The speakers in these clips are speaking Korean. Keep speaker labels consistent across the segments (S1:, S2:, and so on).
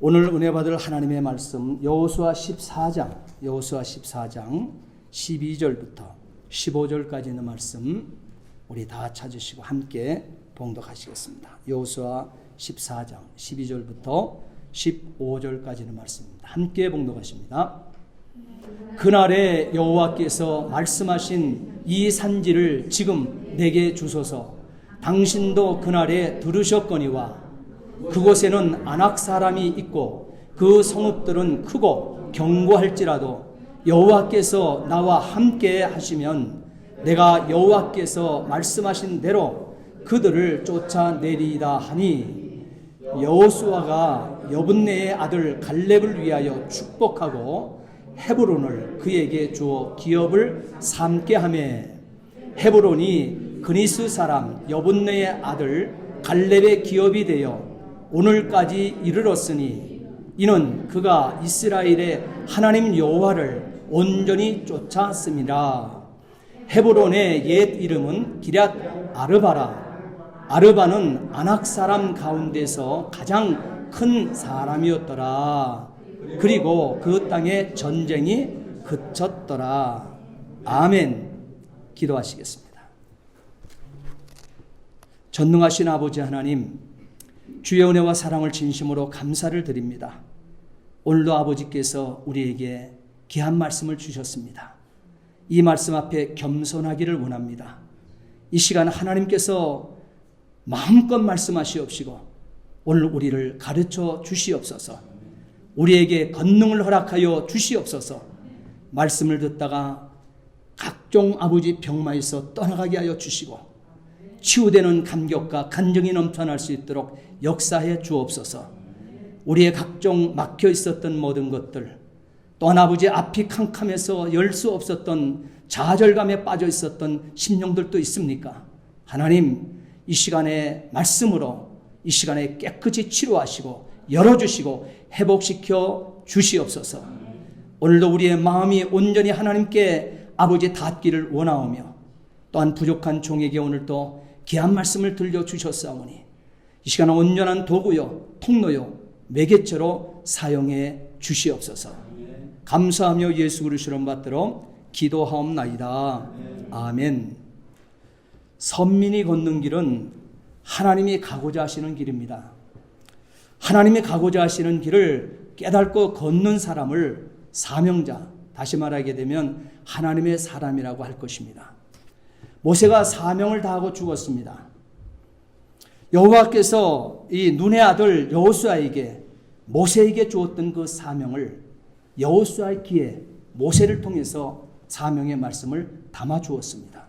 S1: 오늘 은혜 받을 하나님의 말씀 여호수아 14장 12절부터 15절까지 있는 말씀 우리 다 찾으시고 함께 봉독하시겠습니다. 여호수아 14장 12절부터 15절까지 있는 말씀입니다. 함께 봉독하십니다. 그날에 여호와께서 말씀하신 이 산지를 지금 내게 주소서. 당신도 그날에 들으셨거니와 그곳에는 아낙 사람이 있고 그 성읍들은 크고 견고할지라도 여호와께서 나와 함께 하시면 내가 여호와께서 말씀하신 대로 그들을 쫓아내리이다 하니, 여호수아가 여분네의 아들 갈렙을 위하여 축복하고 헤브론을 그에게 주어 기업을 삼게 하며, 헤브론이 그니스 사람 여분네의 아들 갈렙의 기업이 되어 오늘까지 이르렀으니, 이는 그가 이스라엘의 하나님 여호와를 온전히 쫓았음이라. 헤브론의 옛 이름은 기럇 아르바라. 아르바는 아낙 사람 가운데서 가장 큰 사람이었더라. 그리고 그 땅에 전쟁이 그쳤더라. 아멘. 기도하시겠습니다. 전능하신 아버지 하나님, 주의 은혜와 사랑을 진심으로 감사를 드립니다. 오늘도 아버지께서 우리에게 귀한 말씀을 주셨습니다. 이 말씀 앞에 겸손하기를 원합니다. 이 시간 하나님께서 마음껏 말씀하시옵시고 오늘 우리를 가르쳐 주시옵소서. 우리에게 권능을 허락하여 주시옵소서. 말씀을 듣다가 각종 아버지 병마에서 떠나가게 하여 주시고 치유되는 감격과 간증이 넘쳐날 수 있도록 역사해 주옵소서. 우리의 각종 막혀 있었던 모든 것들, 또한 아버지 앞이 캄캄해서 열 수 없었던 좌절감에 빠져 있었던 심령들도 있습니까? 하나님, 이 시간에 말씀으로 이 시간에 깨끗이 치료하시고 열어주시고 회복시켜 주시옵소서. 오늘도 우리의 마음이 온전히 하나님께 아버지 닿기를 원하오며, 또한 부족한 종에게 오늘도 귀한 말씀을 들려주셨사오니 이 시간은 온전한 도구요 통로요 매개체로 사용해 주시옵소서. 감사하며 예수 그리스도를 받들어 기도하옵나이다. 아멘. 선민이 걷는 길은 하나님이 가고자 하시는 길입니다. 하나님이 가고자 하시는 길을 깨닫고 걷는 사람을 사명자, 다시 말하게 되면 하나님의 사람이라고 할 것입니다. 모세가 사명을 다하고 죽었습니다. 여호와께서 이 눈의 아들 여호수아에게 모세에게 주었던 그 사명을 여호수아의 귀에 모세를 통해서 사명의 말씀을 담아 주었습니다.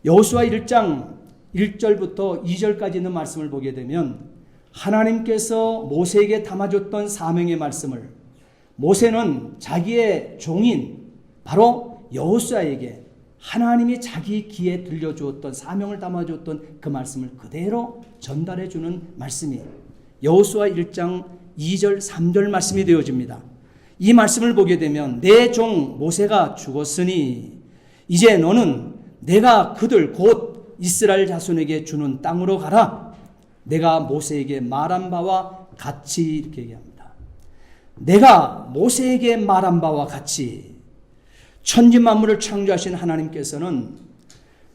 S1: 여호수아 1장 1절부터 2절까지 있는 말씀을 보게 되면 하나님께서 모세에게 담아줬던 사명의 말씀을 모세는 자기의 종인 바로 여호수아에게 하나님이 자기 귀에 들려주었던 사명을 담아주었던 그 말씀을 그대로 전달해 주는 말씀이 여호수아 1장 2절 3절 말씀이 되어집니다. 이 말씀을 보게 되면 내 종 모세가 죽었으니 이제 너는 내가 그들 곧 이스라엘 자손에게 주는 땅으로 가라. 내가 모세에게 말한 바와 같이, 이렇게 얘기합니다. 내가 모세에게 말한 바와 같이. 천지 만물을 창조하신 하나님께서는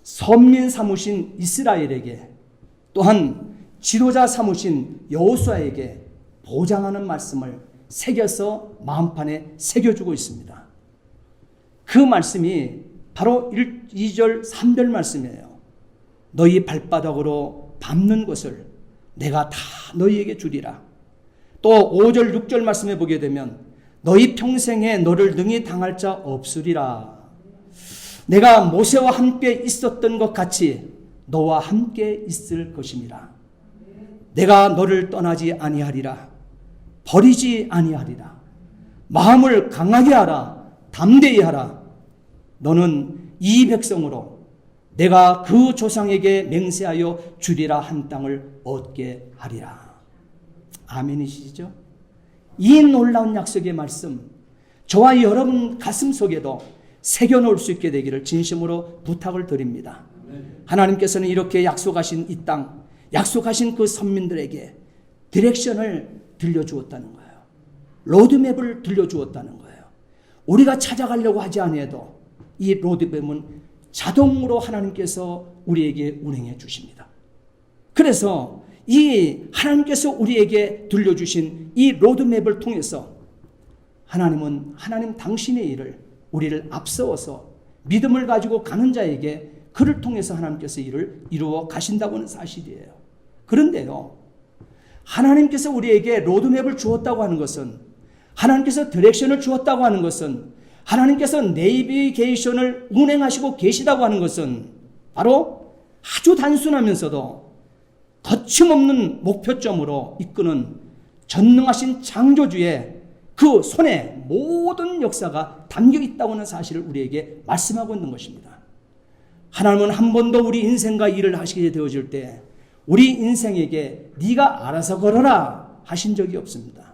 S1: 선민 삼으신 이스라엘에게, 또한 지도자 삼으신 여호수아에게 보장하는 말씀을 새겨서 마음판에 새겨주고 있습니다. 그 말씀이 바로 2절 3절 말씀이에요. 너희 발바닥으로 밟는 것을 내가 다 너희에게 주리라. 또 5절 6절 말씀에 보게 되면 너희 평생에 너를 능히 당할 자 없으리라. 내가 모세와 함께 있었던 것 같이 너와 함께 있을 것임이라. 내가 너를 떠나지 아니하리라. 버리지 아니하리라. 마음을 강하게 하라. 담대히 하라. 너는 이 백성으로 내가 그 조상에게 맹세하여 주리라 한 땅을 얻게 하리라. 아멘이시죠? 이 놀라운 약속의 말씀, 저와 여러분 가슴 속에도 새겨놓을 수 있게 되기를 진심으로 부탁을 드립니다. 하나님께서는 이렇게 약속하신 이 땅, 약속하신 그 선민들에게 디렉션을 들려주었다는 거예요. 로드맵을 들려주었다는 거예요. 우리가 찾아가려고 하지 않아도 이 로드맵은 자동으로 하나님께서 우리에게 운행해 주십니다. 그래서 이 하나님께서 우리에게 들려주신 이 로드맵을 통해서 하나님은 하나님 당신의 일을 우리를 앞세워서 믿음을 가지고 가는 자에게 그를 통해서 하나님께서 일을 이루어 가신다고 하는 사실이에요. 그런데요, 하나님께서 우리에게 로드맵을 주었다고 하는 것은, 하나님께서 디렉션을 주었다고 하는 것은, 하나님께서 내비게이션을 운행하시고 계시다고 하는 것은 바로 아주 단순하면서도 거침없는 목표점으로 이끄는 전능하신 창조주의 그 손에 모든 역사가 담겨 있다고 하는 사실을 우리에게 말씀하고 있는 것입니다. 하나님은 한 번도 우리 인생과 일을 하시게 되어질 때 우리 인생에게 네가 알아서 걸어라 하신 적이 없습니다.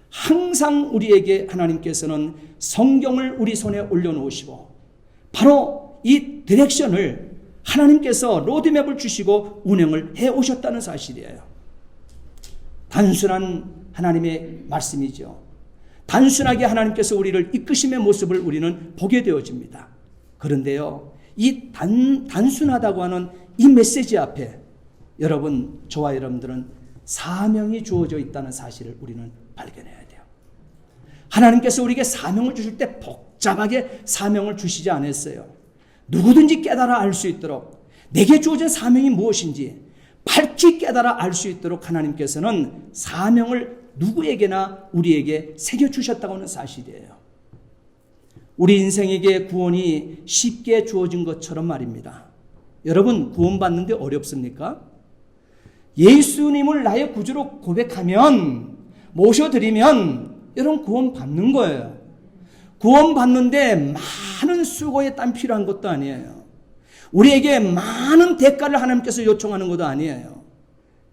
S1: 항상 우리에게 하나님께서는 성경을 우리 손에 올려놓으시고 바로 이 디렉션을 하나님께서 로드맵을 주시고 운행을 해오셨다는 사실이에요. 단순한 하나님의 말씀이죠. 단순하게 하나님께서 우리를 이끄심의 모습을 우리는 보게 되어집니다. 그런데요, 이 단순하다고 하는 이 메시지 앞에 여러분, 저와 여러분들은 사명이 주어져 있다는 사실을 우리는 발견해야 돼요. 하나님께서 우리에게 사명을 주실 때 복잡하게 사명을 주시지 않았어요. 누구든지 깨달아 알 수 있도록 내게 주어진 사명이 무엇인지 밝히 깨달아 알 수 있도록 하나님께서는 사명을 누구에게나 우리에게 새겨주셨다고 하는 사실이에요. 우리 인생에게 구원이 쉽게 주어진 것처럼 말입니다. 여러분, 구원받는데 어렵습니까? 예수님을 나의 구주로 고백하면, 모셔드리면 여러분 구원 받는 거예요. 구원 받는데 많은 수고의 땀 필요한 것도 아니에요. 우리에게 많은 대가를 하나님께서 요청하는 것도 아니에요.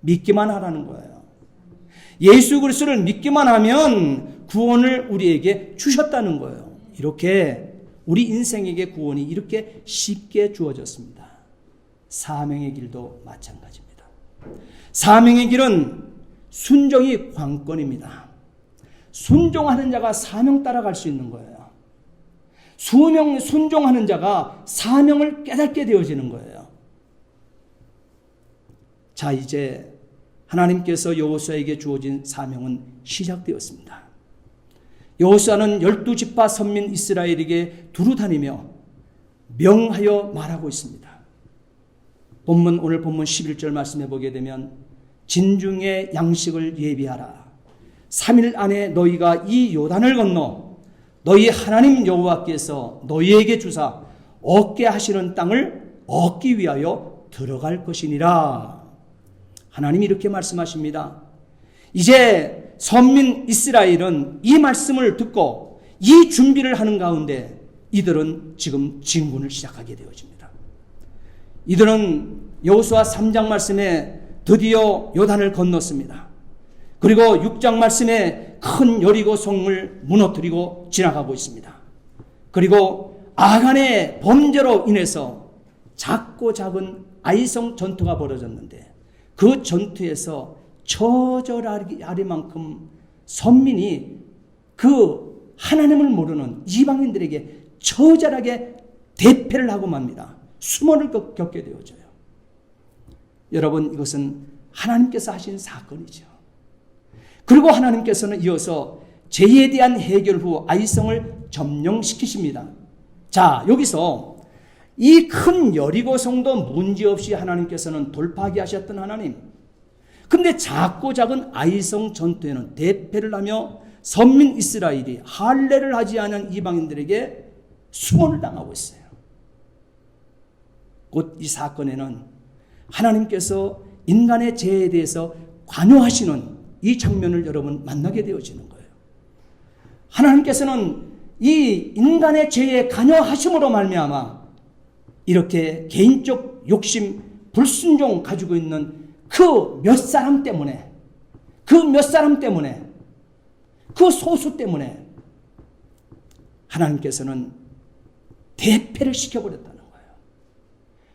S1: 믿기만 하라는 거예요. 예수 그리스도를 믿기만 하면 구원을 우리에게 주셨다는 거예요. 이렇게 우리 인생에게 구원이 이렇게 쉽게 주어졌습니다. 사명의 길도 마찬가지입니다. 사명의 길은 순종이 관건입니다. 순종하는 자가 사명 따라갈 수 있는 거예요. 순종하는 자가 사명을 깨닫게 되어지는 거예요. 자, 이제 하나님께서 여호수아에게 주어진 사명은 시작되었습니다. 여호수아는 12지파 선민 이스라엘에게 두루 다니며 명하여 말하고 있습니다. 오늘 본문 11절 말씀해 보게 되면 진중의 양식을 예비하라. 3일 안에 너희가 이 요단을 건너 너희 하나님 여호와께서 너희에게 주사 얻게 하시는 땅을 얻기 위하여 들어갈 것이니라. 하나님이 이렇게 말씀하십니다. 이제 선민 이스라엘은 이 말씀을 듣고 이 준비를 하는 가운데 이들은 지금 진군을 시작하게 되어집니다. 이들은 여호수아 3장 말씀에 드디어 요단을 건넜습니다. 그리고 6장 말씀에 큰 여리고 성을 무너뜨리고 지나가고 있습니다. 그리고 아간의 범죄로 인해서 작고 작은 아이성 전투가 벌어졌는데 그 전투에서 처절하리만큼 선민이 그 하나님을 모르는 이방인들에게 처절하게 대패를 하고 맙니다. 수모를 겪게 되어져요. 여러분, 이것은 하나님께서 하신 사건이죠. 그리고 하나님께서는 이어서 죄에 대한 해결 후 아이성을 점령시키십니다. 자, 여기서 이 큰 여리고 성도 문제없이 하나님께서는 돌파하게 하셨던 하나님. 근데 작고 작은 아이성 전투에는 대패를 하며 선민 이스라엘이 할례를 하지 않은 이방인들에게 수모를 당하고 있어요. 곧 이 사건에는 하나님께서 인간의 죄에 대해서 관여하시는 이 장면을 여러분 만나게 되어지는 거예요. 하나님께서는 이 인간의 죄에 관여하심으로 말미암아 이렇게 개인적 욕심, 불순종 가지고 있는 그 몇 사람 때문에, 그 소수 때문에 하나님께서는 대패를 시켜버렸다는 거예요.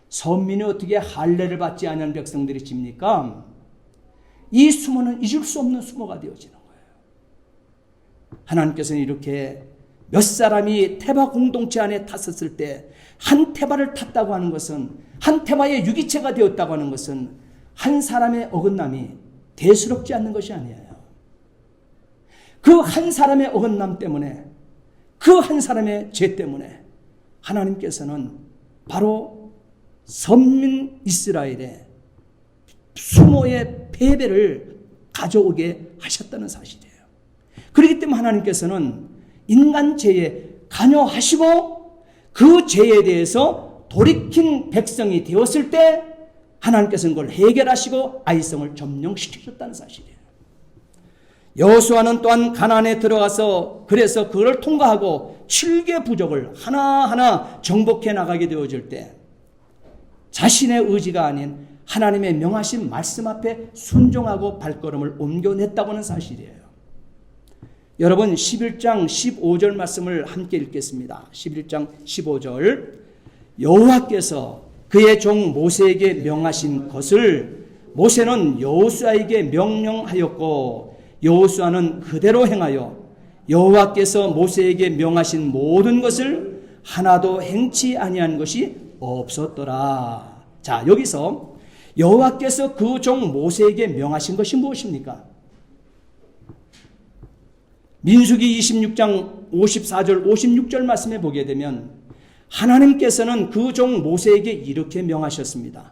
S1: 선민이 어떻게 할례를 받지 않은 백성들이 집니까? 이 수모는 잊을 수 없는 수모가 되어지는 거예요. 하나님께서는 이렇게 몇 사람이 테바 공동체 안에 탔었을 때 한 테바를 탔다고 하는 것은, 한 테바의 유기체가 되었다고 하는 것은 한 사람의 어긋남이 대수롭지 않는 것이 아니에요. 그 한 사람의 어긋남 때문에, 그 한 사람의 죄 때문에 하나님께서는 바로 선민 이스라엘의 수모의 패배를 가져오게 하셨다는 사실이에요. 그렇기 때문에 하나님께서는 인간 죄에 관여하시고 그 죄에 대해서 돌이킨 백성이 되었을 때 하나님께서는 그걸 해결하시고 아이성을 점령시키셨다는 사실이에요. 여호수아는 또한 가나안에 들어가서 그래서 그걸 통과하고 7개 부족을 하나하나 정복해 나가게 되어질 때 자신의 의지가 아닌 하나님의 명하신 말씀 앞에 순종하고 발걸음을 옮겨냈다고 하는 사실이에요. 여러분 11장 15절 말씀을 함께 읽겠습니다. 11장 15절 여호와께서 그의 종 모세에게 명하신 것을 모세는 여호수아에게 명령하였고 여호수아는 그대로 행하여 여호와께서 모세에게 명하신 모든 것을 하나도 행치 아니한 것이 없었더라. 자, 여기서 여호와께서 그 종 모세에게 명하신 것이 무엇입니까? 민수기 26장 54절 56절 말씀에 보게 되면 하나님께서는 그 종 모세에게 이렇게 명하셨습니다.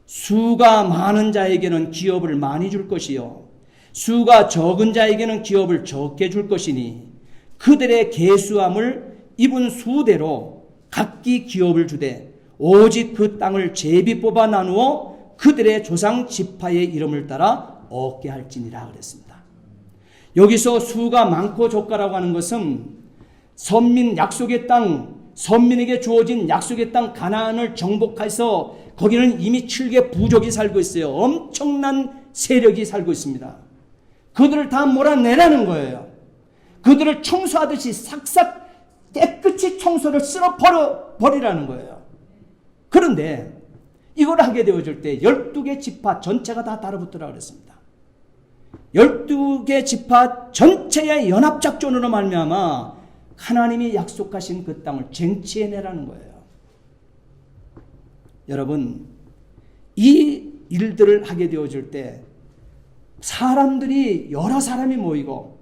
S1: 수가 많은 자에게는 기업을 많이 줄 것이요 수가 적은 자에게는 기업을 적게 줄 것이니 그들의 계수함을 입은 수대로 각기 기업을 주되 오직 그 땅을 제비 뽑아 나누어 그들의 조상 지파의 이름을 따라 얻게 할지니라 그랬습니다. 여기서 수가 많고 적다라고 하는 것은 선민 약속의 땅, 선민에게 주어진 약속의 땅 가나안을 정복해서 거기는 이미 7개 부족이 살고 있어요. 엄청난 세력이 살고 있습니다. 그들을 다 몰아내라는 거예요. 그들을 청소하듯이 싹싹 깨끗이 청소를 쓸어 버리라는 거예요. 그런데 이걸 하게 되어질 때 12개 지파 전체가 다 달라붙으라 그랬습니다. 12개 지파 전체의 연합작전으로 말미암아 하나님이 약속하신 그 땅을 쟁취해내라는 거예요. 여러분, 이 일들을 하게 되어질 때 사람들이 여러 사람이 모이고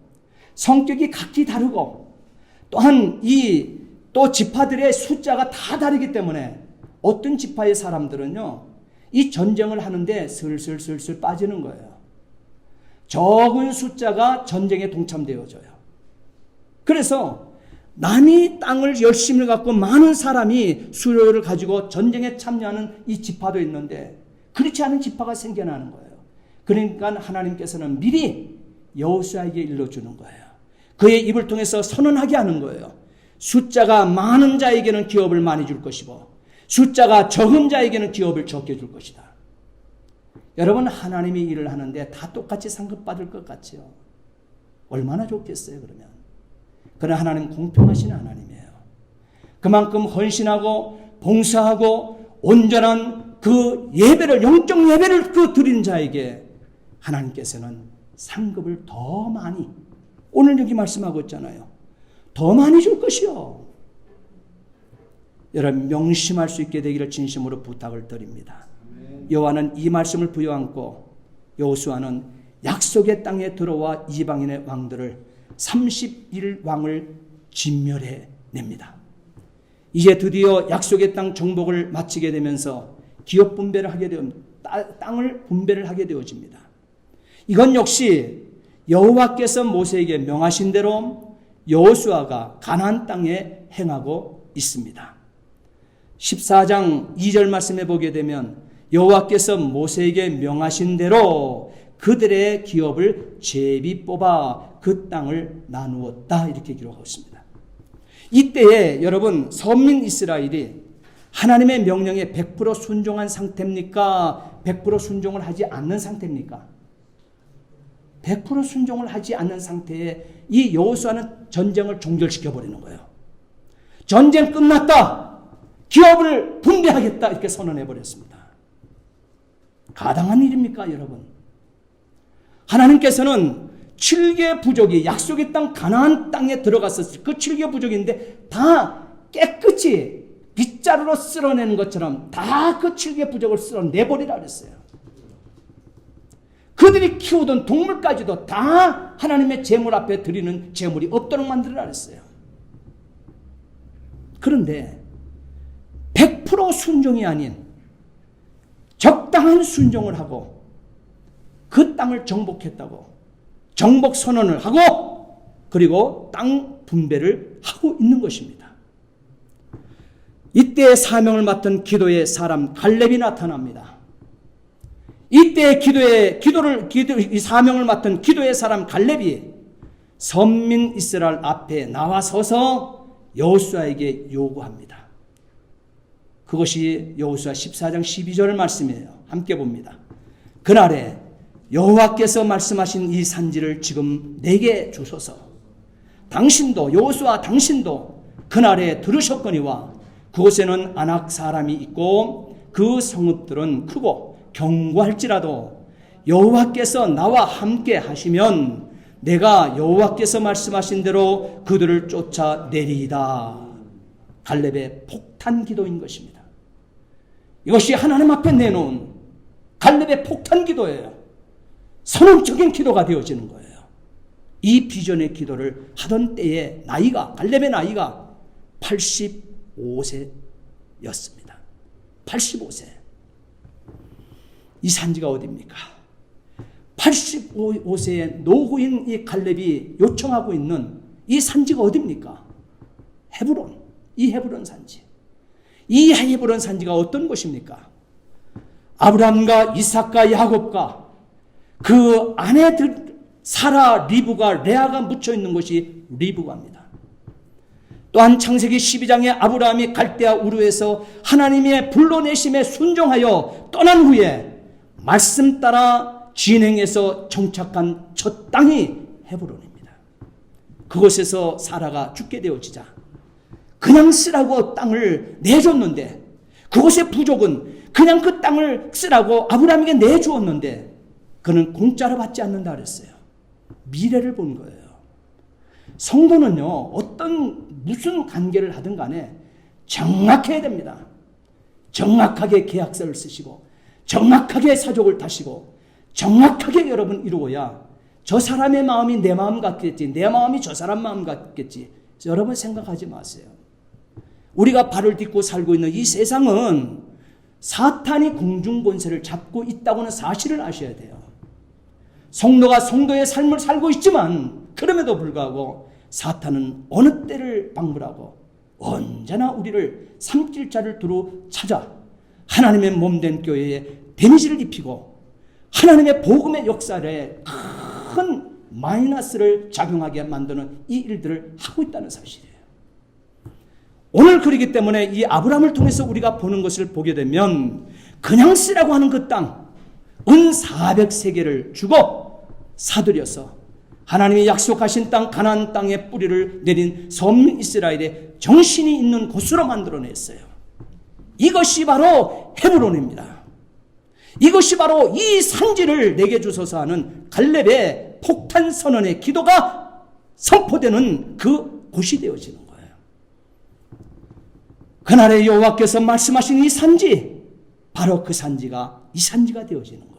S1: 성격이 각기 다르고 또한 또 지파들의 숫자가 다 다르기 때문에 어떤 지파의 사람들은요 이 전쟁을 하는데 슬슬 빠지는 거예요. 적은 숫자가 전쟁에 동참되어져요. 그래서 남이 땅을 열심히 갖고 많은 사람이 수요를 가지고 전쟁에 참여하는 이 지파도 있는데 그렇지 않은 지파가 생겨나는 거예요. 그러니까 하나님께서는 미리 여호수아에게 일러주는 거예요. 그의 입을 통해서 선언하게 하는 거예요. 숫자가 많은 자에게는 기업을 많이 줄 것이고 숫자가 적은 자에게는 기업을 적게 줄 것이다. 여러분, 하나님이 일을 하는데 다 똑같이 상급받을 것 같지요? 얼마나 좋겠어요, 그러면. 그러나 하나님 공평하신 하나님이에요. 그만큼 헌신하고 봉사하고 온전한 그 예배를, 영적 예배를 드린 자에게 하나님께서는 상급을 더 많이, 오늘 여기 말씀하고 있잖아요. 더 많이 줄 것이요. 여러분, 명심할 수 있게 되기를 진심으로 부탁을 드립니다. 여호와는 이 말씀을 부여안고 여호수아는 약속의 땅에 들어와 이방인의 왕들을 31왕을 진멸해 냅니다. 이제 드디어 약속의 땅 정복을 마치게 되면서 기업 분배를 하게 땅을 분배를 하게 되어집니다. 이건 역시 여호와께서 모세에게 명하신 대로 여호수아가 가나안 땅에 행하고 있습니다. 14장 2절 말씀에 보게 되면 여호와께서 모세에게 명하신 대로 그들의 기업을 제비 뽑아 그 땅을 나누었다, 이렇게 기록하고 있습니다. 이때에 여러분, 선민 이스라엘이 하나님의 명령에 100% 순종한 상태입니까? 100% 순종을 하지 않는 상태입니까? 100% 순종을 하지 않는 상태에 이 여호수아는 전쟁을 종결시켜 버리는 거예요. 전쟁 끝났다, 기업을 분배하겠다, 이렇게 선언해 버렸습니다. 가당한 일입니까, 여러분? 하나님께서는 7개 부족이 약속의 땅 가나안 땅에 들어갔었을 그 7개 부족인데 다 깨끗이 빗자루로 쓸어내는 것처럼 다 그 7개 부족을 쓸어내버리라 그랬어요. 그들이 키우던 동물까지도 다 하나님의 제물 앞에 드리는 제물이 없도록 만들어라 그랬어요. 그런데 100% 순종이 아닌 적당한 순종을 하고 그 땅을 정복했다고 정복 선언을 하고 그리고 땅 분배를 하고 있는 것입니다. 이때 사명을 맡은 기도의 사람 갈렙이 나타납니다. 이때 이 사명을 맡은 기도의 사람 갈렙이 선민 이스라엘 앞에 나와서서 여호수아에게 요구합니다. 그것이 여호수아 14장 12절 말씀이에요. 함께 봅니다. 그날에 여호와께서 말씀하신 이 산지를 지금 내게 주소서. 당신도 여호수아 당신도 그날에 들으셨거니와 그곳에는 아낙 사람이 있고 그 성읍들은 크고 견고할지라도 여호와께서 나와 함께 하시면 내가 여호와께서 말씀하신 대로 그들을 쫓아내리이다. 갈렙의 폭탄 기도인 것입니다. 이것이 하나님 앞에 내놓은 갈렙의 폭탄 기도예요. 선언적인 기도가 되어지는 거예요. 이 비전의 기도를 하던 때의 나이가 갈렙의 나이가 85세였습니다. 85세. 이 산지가 어디입니까? 85세의 노후인 이 갈렙이 요청하고 있는 이 산지가 어디입니까? 헤브론. 이 헤브론 산지. 이 헤브론 산지가 어떤 곳입니까? 아브라함과 이삭과 야곱과 그 아내들 사라, 리브가, 레아가 묻혀 있는 곳이 리브가입니다. 또한 창세기 12장에 아브라함이 갈대아 우르에서 하나님의 불러내심에 순종하여 떠난 후에 말씀 따라 진행해서 정착한 첫 땅이 헤브론입니다. 그곳에서 사라가 죽게 되어지자 그냥 쓰라고 땅을 내줬는데 그곳의 부족은 그냥 그 땅을 쓰라고 아브라함에게 내주었는데 그는 공짜로 받지 않는다 그랬어요. 미래를 본 거예요. 성도는요, 무슨 관계를 하든 간에 정확해야 됩니다. 정확하게 계약서를 쓰시고, 정확하게 사족을 타시고, 정확하게 여러분 이루어야 저 사람의 마음이 내 마음 같겠지, 내 마음이 저 사람 마음 같겠지. 여러분 생각하지 마세요. 우리가 발을 딛고 살고 있는 이 세상은 사탄이 공중권세를 잡고 있다고는 사실을 아셔야 돼요. 성도가 성도의 삶을 살고 있지만 그럼에도 불구하고 사탄은 어느 때를 방불하고 언제나 우리를 삼킬 자를 두루 찾아 하나님의 몸된 교회에 데미지를 입히고 하나님의 복음의 역사에 큰 마이너스를 작용하게 만드는 이 일들을 하고 있다는 사실이에요. 오늘 그렇기 때문에 이 아브라함을 통해서 우리가 보는 것을 보게 되면 그냥 쓰라고 하는 그 땅, 은 400세계를 주고 사들여서 하나님이 약속하신 땅 가나안 땅에 뿌리를 내린 선민 이스라엘의 정신이 있는 곳으로 만들어냈어요. 이것이 바로 헤브론입니다. 이것이 바로 이 산지를 내게 주소서 하는 갈렙의 폭탄 선언의 기도가 선포되는 그 곳이 되어지는 거예요. 그날에 여호와께서 말씀하신 이 산지, 바로 그 산지가 이 산지가 되어지는 거예요.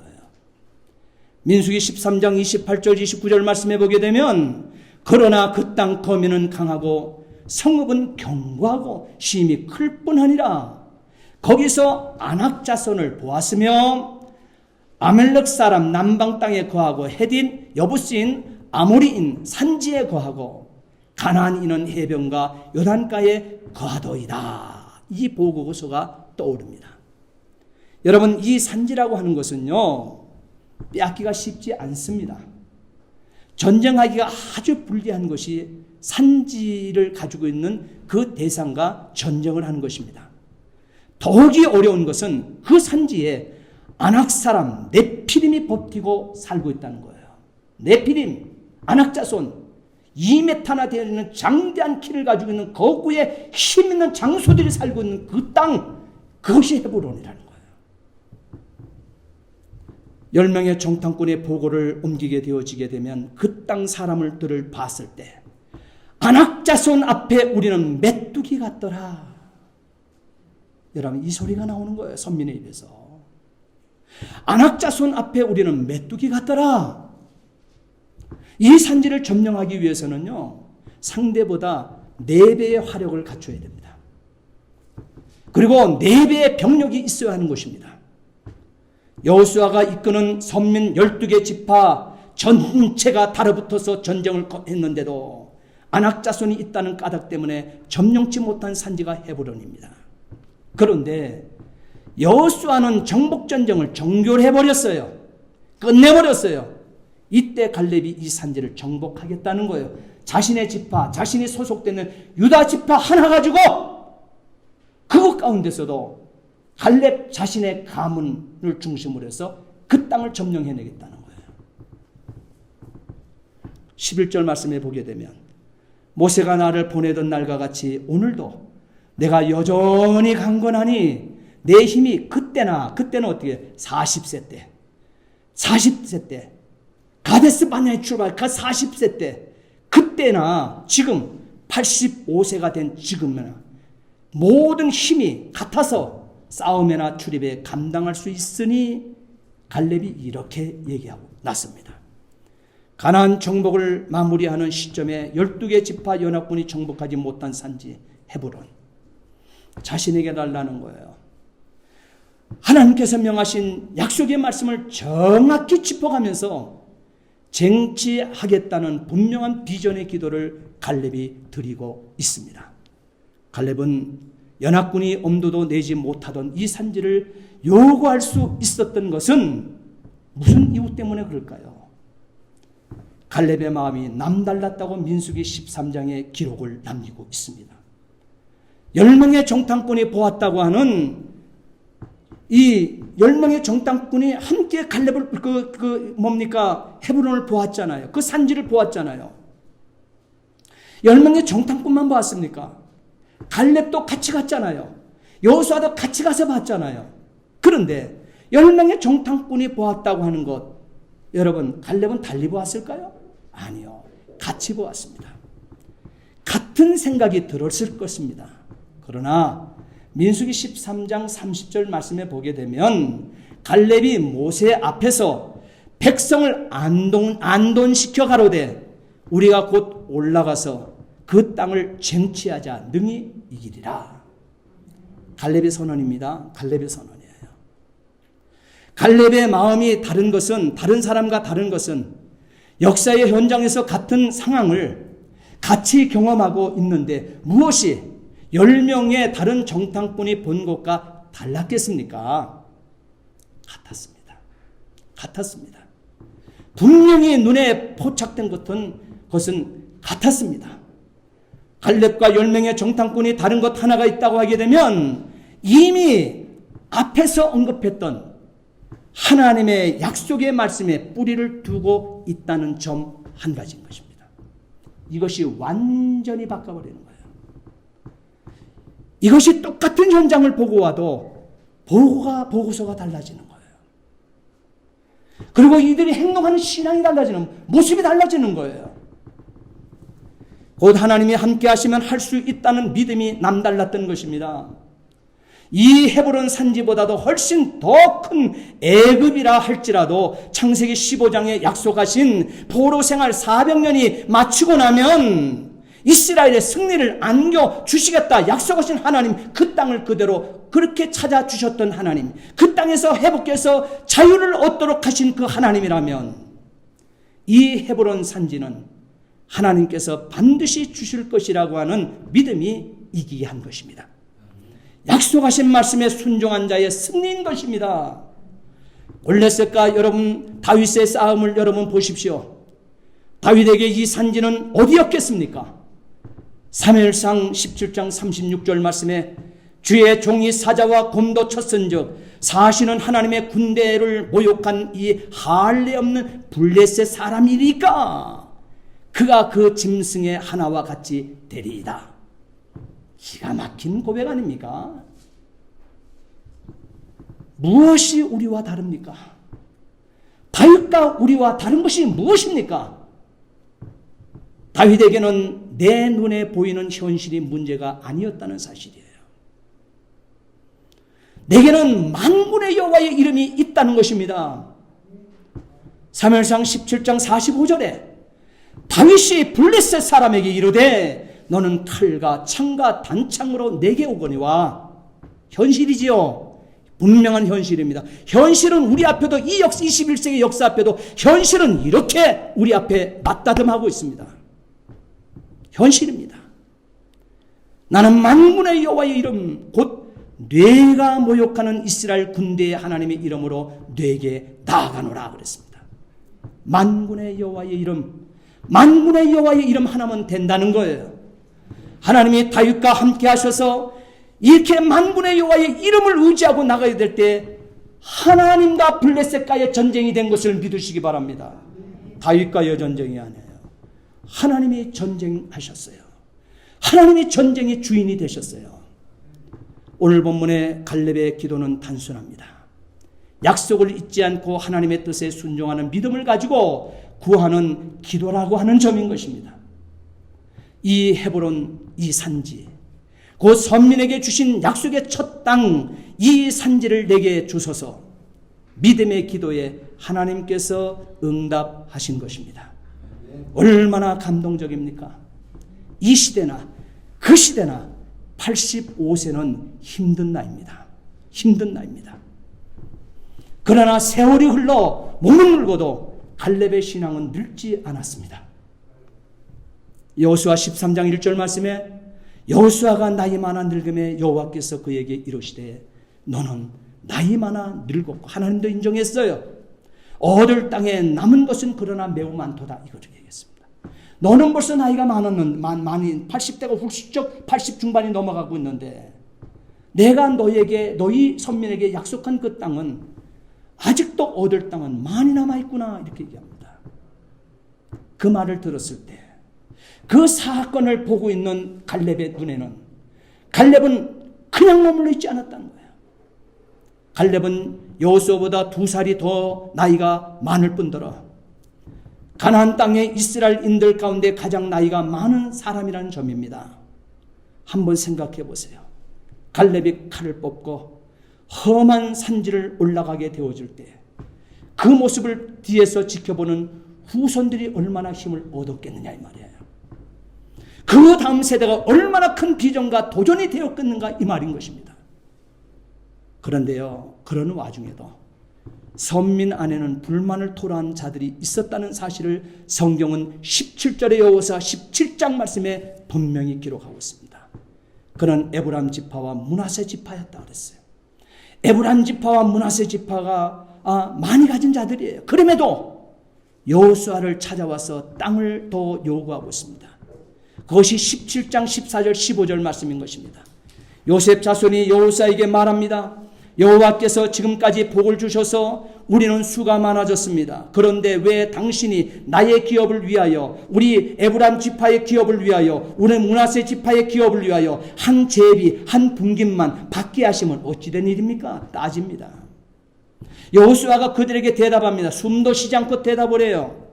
S1: 민수기 13장 28절 29절 말씀해 보게 되면 그러나 그 땅 거민은 강하고 성읍은 견고하고 심히 클 뿐하니라. 거기서 아낙 자손을 보았으며 아멜렉 사람 남방 땅에 거하고 헤딘 여부스인 아모리인 산지에 거하고 가나안인은 해변과 요단가에 거하도이다. 이 보고서가 떠오릅니다. 여러분, 이 산지라고 하는 것은요, 빼앗기가 쉽지 않습니다. 전쟁하기가 아주 불리한 것이 산지를 가지고 있는 그 대상과 전쟁을 하는 것입니다. 더욱이 어려운 것은 그 산지에 아낙 사람 네피림이 버티고 살고 있다는 거예요. 네피림, 아낙 자손, 2m나 되는 장대한 키를 가지고 있는 거구에 힘 있는 장소들이 살고 있는 그 땅, 그것이 헤브론이라는 거예요. 10명의 정탐꾼의 보고를 옮기게 되어지게 되면 그 땅 사람들을 봤을 때 안악자손 앞에 우리는 메뚜기 같더라. 여러분, 이 소리가 나오는 거예요. 선민의 입에서. 안악자손 앞에 우리는 메뚜기 같더라. 이 산지를 점령하기 위해서는요, 상대보다 4배의 화력을 갖춰야 됩니다. 그리고 4배의 병력이 있어야 하는 것입니다. 여호수아가 이끄는 선민 12개 지파 전체가 달아붙어서 전쟁을 했는데도 안악자손이 있다는 까닭 때문에 점령치 못한 산지가 헤브론입니다. 그런데 여호수아는 정복전쟁을 정결해버렸어요. 끝내버렸어요. 이때 갈렙이 이 산지를 정복하겠다는 거예요. 자신의 지파, 자신이 소속되는 유다 지파 하나 가지고 그것 가운데서도 갈렙 자신의 가문을 중심으로 해서 그 땅을 점령해내겠다는 거예요. 11절 말씀에 보게 되면 모세가 나를 보내던 날과 같이 오늘도 내가 여전히 강건하니 내 힘이 그때는 어떻게 40세 때 가데스 바네아에 출발 40세 때 그때나 지금 85세가 된 지금이나 모든 힘이 같아서 싸움이나 출입에 감당할 수 있으니 갈렙이 이렇게 얘기하고 났습니다. 가나안 정복을 마무리하는 시점에 12개 지파 연합군이 정복하지 못한 산지 헤브론, 자신에게 달라는 거예요. 하나님께서 명하신 약속의 말씀을 정확히 짚어가면서 쟁취하겠다는 분명한 비전의 기도를 갈렙이 드리고 있습니다. 갈렙은 연합군이 엄두도 내지 못하던 이 산지를 요구할 수 있었던 것은 무슨 이유 때문에 그럴까요? 갈렙의 마음이 남달랐다고 민수기 13장에 기록을 남기고 있습니다. 10명의 정탐꾼이 보았다고 하는 이 10명의 정탐꾼이 함께 갈렙을 헤브론을 보았잖아요. 그 산지를 보았잖아요. 10명의 정탐꾼만 보았습니까? 갈렙도 같이 갔잖아요. 여호수아도 같이 가서 봤잖아요. 그런데 10명의 정탐꾼이 보았다고 하는 것, 여러분, 갈렙은 달리 보았을까요? 아니요. 같이 보았습니다. 같은 생각이 들었을 것입니다. 그러나 민수기 13장 30절 말씀에 보게 되면 갈렙이 모세 앞에서 백성을 안돈시켜 가로되 우리가 곧 올라가서 그 땅을 쟁취하자 능히 이기리라. 갈렙의 선언입니다. 갈렙의 선언이에요. 갈렙의 마음이 다른 것은, 다른 사람과 다른 것은 역사의 현장에서 같은 상황을 같이 경험하고 있는데 무엇이 10명의 다른 정탐꾼이 본 것과 달랐겠습니까? 같았습니다. 분명히 눈에 포착된 것은 같았습니다. 갈렙과 10명의 정탐꾼이 다른 것 하나가 있다고 하게 되면 이미 앞에서 언급했던 하나님의 약속의 말씀에 뿌리를 두고 있다는 점 한 가지인 것입니다. 이것이 완전히 바꿔버리는 거예요. 이것이 똑같은 현장을 보고 와도 보고서가 달라지는 거예요. 그리고 이들이 행동하는 신앙이 달라지는, 모습이 달라지는 거예요. 곧 하나님이 함께 하시면 할 수 있다는 믿음이 남달랐던 것입니다. 이 헤브론 산지보다도 훨씬 더 큰 애굽이라 할지라도 창세기 15장에 약속하신 포로 생활 400년이 마치고 나면 이스라엘의 승리를 안겨주시겠다 약속하신 하나님, 그 땅을 그대로 그렇게 찾아주셨던 하나님, 그 땅에서 회복해서 자유를 얻도록 하신 그 하나님이라면 이 헤브론 산지는 하나님께서 반드시 주실 것이라고 하는 믿음이 이기게 한 것입니다. 약속하신 말씀에 순종한 자의 승리인 것입니다. 올레셋과 여러분 다윗의 싸움을 여러분 보십시오. 다윗에게 이 산지는 어디였겠습니까? 사무엘상 17장 36절 말씀에 주의 종이 사자와 곰도 쳤은즉 사시는 하나님의 군대를 모욕한 이 할례 없는 블레셋 사람이니까 그가 그 짐승의 하나와 같이 되리이다. 기가 막힌 고백 아닙니까? 무엇이 우리와 다릅니까? 다윗과 우리와 다른 것이 무엇입니까? 다윗에게는 내 눈에 보이는 현실이 문제가 아니었다는 사실이에요. 내게는 만군의 여호와의 이름이 있다는 것입니다. 사무엘상 17장 45절에 다윗이 블레셋 사람에게 이르되 너는 칼과 창과 단창으로 내게 오거니와. 현실이지요. 분명한 현실입니다. 현실은 우리 앞에도, 이 21세기 역사 앞에도 현실은 이렇게 우리 앞에 맞다듬하고 있습니다. 현실입니다. 나는 만군의 여호와의 이름 곧 뇌가 모욕하는 이스라엘 군대의 하나님의 이름으로 뇌게 나아가노라 그랬습니다. 만군의 여호와의 이름, 만군의 여호와의 이름 하나면 된다는 거예요. 하나님이 다윗과 함께 하셔서 이렇게 만군의 여호와의 이름을 의지하고 나가야 될 때 하나님과 블레셋과의 전쟁이 된 것을 믿으시기 바랍니다. 다윗과의 전쟁이 아니에요. 하나님이 전쟁하셨어요. 하나님이 전쟁의 주인이 되셨어요. 오늘 본문의 갈렙의 기도는 단순합니다. 약속을 잊지 않고 하나님의 뜻에 순종하는 믿음을 가지고 구하는 기도라고 하는 점인 것입니다. 이 헤브론, 이 산지, 그 선민에게 주신 약속의 첫 땅, 이 산지를 내게 주소서. 믿음의 기도에 하나님께서 응답하신 것입니다. 얼마나 감동적입니까? 이 시대나 그 시대나 85세는 힘든 나이입니다. 힘든 나이입니다. 그러나 세월이 흘러 몸을 늙어도 갈렙의 신앙은 늙지 않았습니다. 여호수아 13장 1절 말씀에 여호수아가 나이 많아 늙음에 여호와께서 그에게 이르시되 너는 나이 많아 늙었고, 하나님도 인정했어요. 얻을 땅에 남은 것은 그러나 매우 많도다, 이거를 얘기했습니다. 너는 벌써 나이가 많이 80대가 훌쩍 80 중반이 넘어가고 있는데 내가 너희 선민에게 약속한 그 땅은 아직도 얻을 땅은 많이 남아있구나, 이렇게 얘기합니다. 그 말을 들었을 때 그 사건을 보고 있는 갈렙의 눈에는, 갈렙은 그냥 머물러 있지 않았다는 거예요. 갈렙은 여호수아보다 2살이 더 나이가 많을 뿐더러 가나안 땅의 이스라엘인들 가운데 가장 나이가 많은 사람이라는 점입니다. 한번 생각해 보세요. 갈렙이 칼을 뽑고 험한 산지를 올라가게 되어줄 때 그 모습을 뒤에서 지켜보는 후손들이 얼마나 힘을 얻었겠느냐, 이 말이에요. 그 다음 세대가 얼마나 큰 비전과 도전이 되었겠는가, 이 말인 것입니다. 그런데요, 그런 와중에도 선민 안에는 불만을 토로한 자들이 있었다는 사실을 성경은 17절의 여호수아 17장 말씀에 분명히 기록하고 있습니다. 그는 에브라임 지파와 므낫세 지파였다 그랬어요. 에브라임 지파와 므낫세 지파가 많이 가진 자들이에요. 그럼에도 여호수아를 찾아와서 땅을 더 요구하고 있습니다. 그것이 17장 14절 15절 말씀인 것입니다. 요셉 자손이 여호수아에게 말합니다. 여호와께서 지금까지 복을 주셔서 우리는 수가 많아졌습니다. 그런데 왜 당신이 나의 기업을 위하여, 우리 에브라임 지파의 기업을 위하여, 우리 므낫세 지파의 기업을 위하여 한 제비 한 분깃만 받게 하시면 어찌 된 일입니까? 따집니다. 여호수아가 그들에게 대답합니다. 숨도 쉬지 않고 대답을 해요.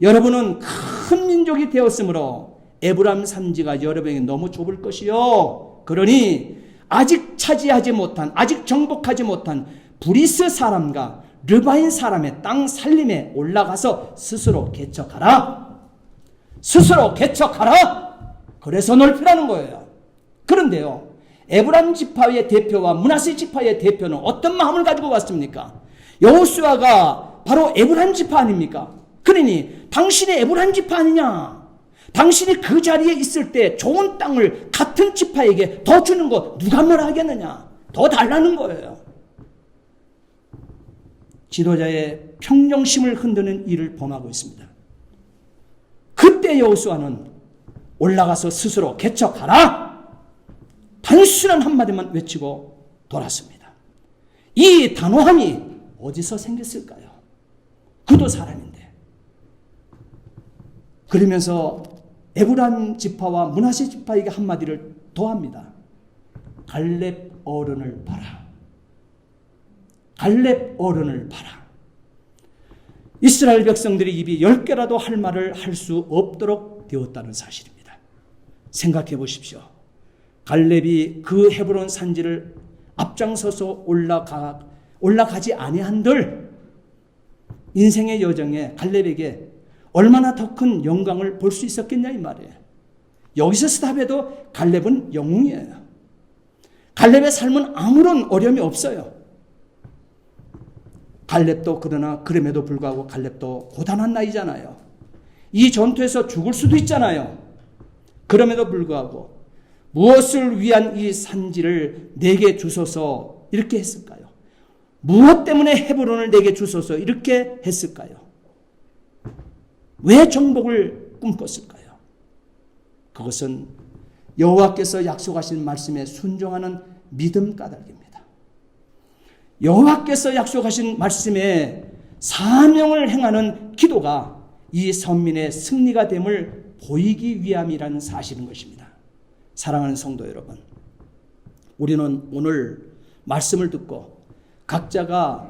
S1: 여러분은 큰 민족이 되었으므로 에브라임 산지가 여러분에게 너무 좁을 것이요, 그러니 아직 차지하지 못한, 아직 정복하지 못한 브리스 사람과 르바인 사람의 땅 살림에 올라가서 스스로 개척하라. 스스로 개척하라. 그래서 넓히라는 거예요. 그런데요, 에브라임 지파의 대표와 므낫세 지파의 대표는 어떤 마음을 가지고 왔습니까? 여호수아가 바로 에브라임 지파 아닙니까? 그러니 당신이 에브라임 지파 아니냐? 당신이 그 자리에 있을 때 좋은 땅을 같은 지파에게 더 주는 거 누가 뭐라 하겠느냐? 더 달라는 거예요. 지도자의 평정심을 흔드는 일을 범하고 있습니다. 그때 여호수아는 올라가서 스스로 개척하라! 단순한 한마디만 외치고 돌았습니다. 이 단호함이 어디서 생겼을까요? 그도 사람인데. 그러면서 에브라임 지파와 므낫세 지파에게 한마디를 더합니다. 갈렙 어른을 봐라. 갈렙 어른을 봐라. 이스라엘 백성들의 입이 10개라도 할 말을 할 수 없도록 되었다는 사실입니다. 생각해 보십시오. 갈렙이 그 헤브론 산지를 앞장서서 올라가지 아니한들 인생의 여정에 갈렙에게 얼마나 더 큰 영광을 볼 수 있었겠냐 이 말이에요. 여기서 스탑해도 갈렙은 영웅이에요. 갈렙의 삶은 아무런 어려움이 없어요. 갈렙도 그러나 그럼에도 불구하고 갈렙도 고단한 나이잖아요. 이 전투에서 죽을 수도 있잖아요. 그럼에도 불구하고 무엇을 위한 이 산지를 내게 주소서 이렇게 했을까요? 무엇 때문에 헤브론을 내게 주소서 이렇게 했을까요? 왜 정복을 꿈꿨을까요? 그것은 여호와께서 약속하신 말씀에 순종하는 믿음 까닭입니다. 여호와께서 약속하신 말씀에 사명을 행하는 기도가 이 선민의 승리가 됨을 보이기 위함이라는 사실인 것입니다. 사랑하는 성도 여러분, 우리는 오늘 말씀을 듣고 각자가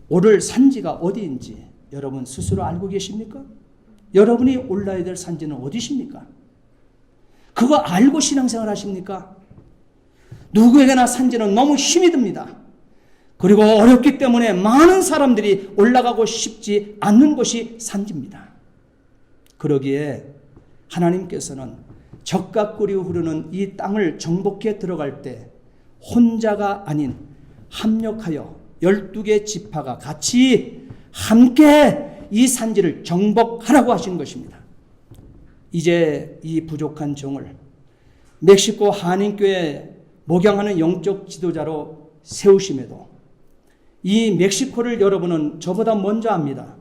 S1: 오를 산지가 어디인지 여러분 스스로 알고 계십니까? 여러분이 올라야 될 산지는 어디십니까? 그거 알고 신앙생활 하십니까? 누구에게나 산지는 너무 힘이 듭니다. 그리고 어렵기 때문에 많은 사람들이 올라가고 싶지 않는 곳이 산지입니다. 그러기에 하나님께서는 적과 꿀이 흐르는 이 땅을 정복해 들어갈 때 혼자가 아닌 합력하여 12개 지파가 같이 함께 이 산지를 정복하라고 하신 것입니다. 이제 이 부족한 종을 멕시코 한인교회 목양하는 영적 지도자로 세우심에도 이 멕시코를 여러분은 저보다 먼저 압니다.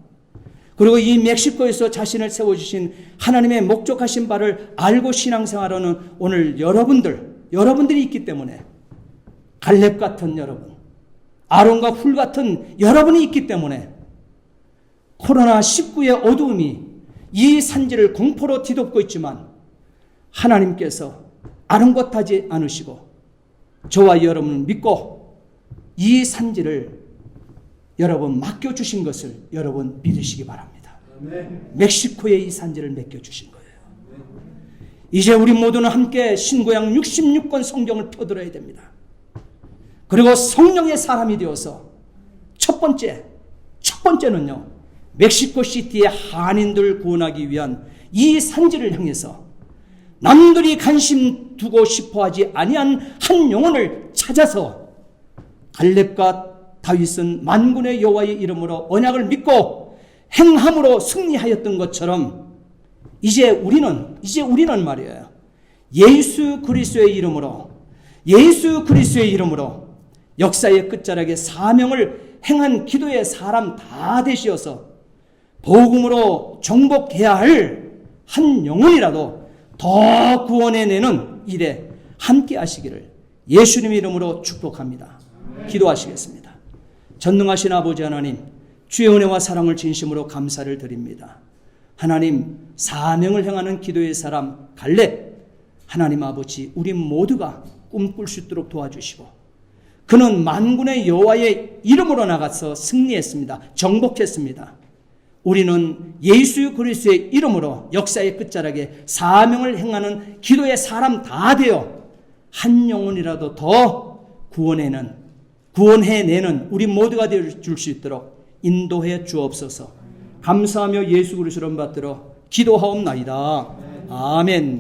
S1: 그리고 이 멕시코에서 자신을 세워주신 하나님의 목적하신 바를 알고 신앙생활하는 오늘 여러분들이 있기 때문에 갈렙 같은 여러분, 아론과 훌 같은 여러분이 있기 때문에 코로나19의 어두움이 이 산지를 공포로 뒤덮고 있지만 하나님께서 아랑곳하지 않으시고 저와 여러분을 믿고 이 산지를 여러분 맡겨주신 것을 여러분 믿으시기 바랍니다. 멕시코에 이 산지를 맡겨주신 거예요. 이제 우리 모두는 함께 신구약 66권 성경을 펴들어야 됩니다. 그리고 성령의 사람이 되어서 첫 번째는요, 멕시코 시티의 한인들 구원하기 위한 이 산지를 향해서 남들이 관심 두고 싶어하지 아니한 한 영혼을 찾아서 갈렙과 다윗은 만군의 여호와의 이름으로 언약을 믿고 행함으로 승리하였던 것처럼 이제 우리는 말이에요. 예수 그리스도의 이름으로 역사의 끝자락에 사명을 행한 기도의 사람 다 되시어서 복음으로 정복해야 할 한 영혼이라도 더 구원해내는 일에 함께 하시기를 예수님 이름으로 축복합니다. 기도하시겠습니다. 전능하신 아버지 하나님, 주의 은혜와 사랑을 진심으로 감사를 드립니다. 하나님, 사명을 행하는 기도의 사람 갈렙, 하나님 아버지, 우리 모두가 꿈꿀 수 있도록 도와주시고 그는 만군의 여호와의 이름으로 나가서 승리했습니다. 정복했습니다. 우리는 예수 그리스도의 이름으로 역사의 끝자락에 사명을 행하는 기도의 사람 다 되어 한 영혼이라도 더 구원해내는 우리 모두가 되어줄 수 있도록 인도해 주옵소서. 감사하며 예수 그리스도를 받들어 기도하옵나이다. 아멘.